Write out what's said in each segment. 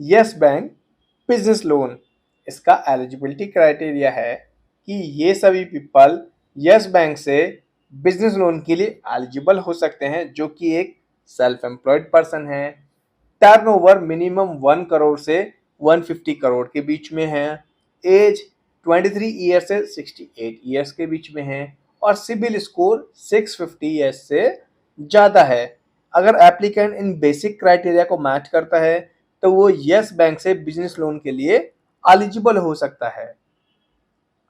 Yes bank business loan. इसका eligibility criteria है कि ये सभी पीपल यस बैंक से बिजनेस लोन के लिए एलिजिबल हो सकते हैं, जो कि एक सेल्फ एम्प्लॉयड पर्सन है, टर्नओवर मिनिमम 1 करोड़ से 150 करोड़ के बीच में है, एज 23 ईयर से 68 ईयर्स के बीच में है और सिबिल स्कोर 650 ईयर्स से ज़्यादा है। अगर एप्लीकेंट इन बेसिक क्राइटेरिया को मैच करता है तो वो यस बैंक से बिजनेस लोन के लिए एलिजिबल हो सकता है।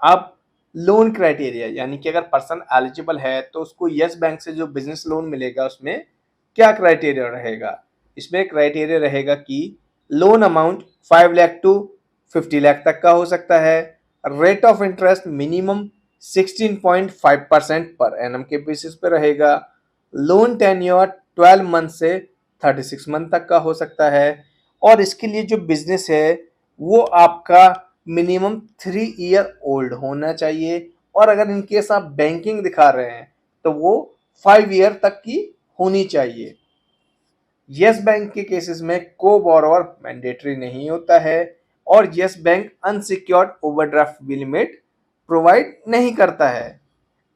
अब लोन क्राइटेरिया यानी कि अगर पर्सन एलिजिबल है तो उसको यस बैंक से जो बिजनेस लोन मिलेगा उसमें क्या क्राइटेरिया रहेगा। इसमें क्राइटेरिया रहेगा कि loan amount 5 lakh to 50 lakh तक का हो सकता है, rate of interest minimum 16.5% per annum के बेसिस पे रहेगा, लोन टेन्योर 12 मंथ से 36 मंथ तक का हो सकता है और इसके लिए जो बिजनेस है वो आपका मिनिमम 3 ईयर ओल्ड होना चाहिए और अगर इनकेस आप बैंकिंग दिखा रहे हैं तो वो 5 ईयर तक की होनी चाहिए। यस बैंक के केसेस में को बोरोवर मैंडेटरी नहीं होता है और यस बैंक अनसिक्योर्ड ओवरड्राफ्ट भी लिमिट प्रोवाइड नहीं करता है।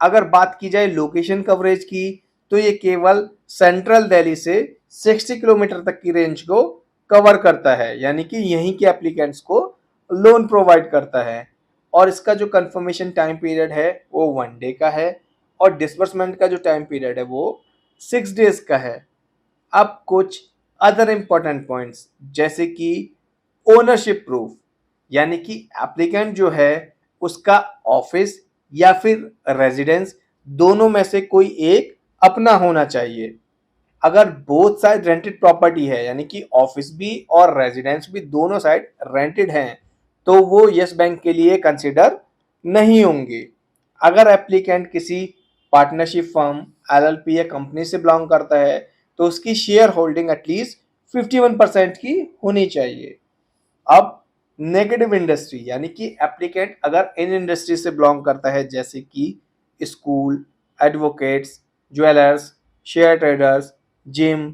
अगर बात की जाए लोकेशन कवरेज की तो ये केवल सेंट्रल दिल्ली से 60 किलोमीटर तक की रेंज को कवर करता है, यानी कि यहीं के एप्लीकेंट्स को लोन प्रोवाइड करता है और इसका जो कंफर्मेशन टाइम पीरियड है वो 1 डे का है और डिसबर्समेंट का जो टाइम पीरियड है वो 6 डेज का है। अब कुछ अदर इंपॉर्टेंट पॉइंट्स जैसे कि ओनरशिप प्रूफ, यानी कि एप्लीकेंट जो है उसका ऑफिस या फिर रेजिडेंस दोनों में से कोई एक अपना होना चाहिए। अगर बोथ साइड रेंटेड प्रॉपर्टी है यानी कि ऑफिस भी और रेजिडेंस भी दोनों साइड रेंटेड हैं तो वो यस बैंक के लिए कंसिडर नहीं होंगे। अगर एप्लीकेंट किसी पार्टनरशिप फर्म एलएलपी या कंपनी से बिलोंग करता है तो उसकी शेयर होल्डिंग एटलीस्ट 51% की होनी चाहिए। अब नेगेटिव इंडस्ट्री यानी कि एप्लीकेंट अगर इन इंडस्ट्री से बिलोंग करता है जैसे कि school, advocates, jewellers, share traders, gym,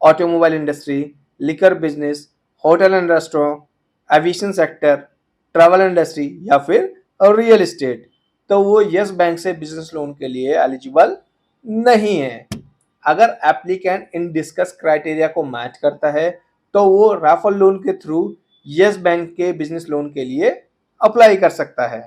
automobile industry, liquor business, hotel and restaurant, aviation sector, travel industry या फिर रियल एस्टेट, तो वो यस बैंक से बिजनेस लोन के लिए एलिजिबल नहीं है। अगर एप्लीकेंट इन डिस्कस क्राइटेरिया को मैच करता है तो वो राफल लोन के थ्रू यस बैंक के बिजनेस लोन के लिए अप्लाई कर सकता है।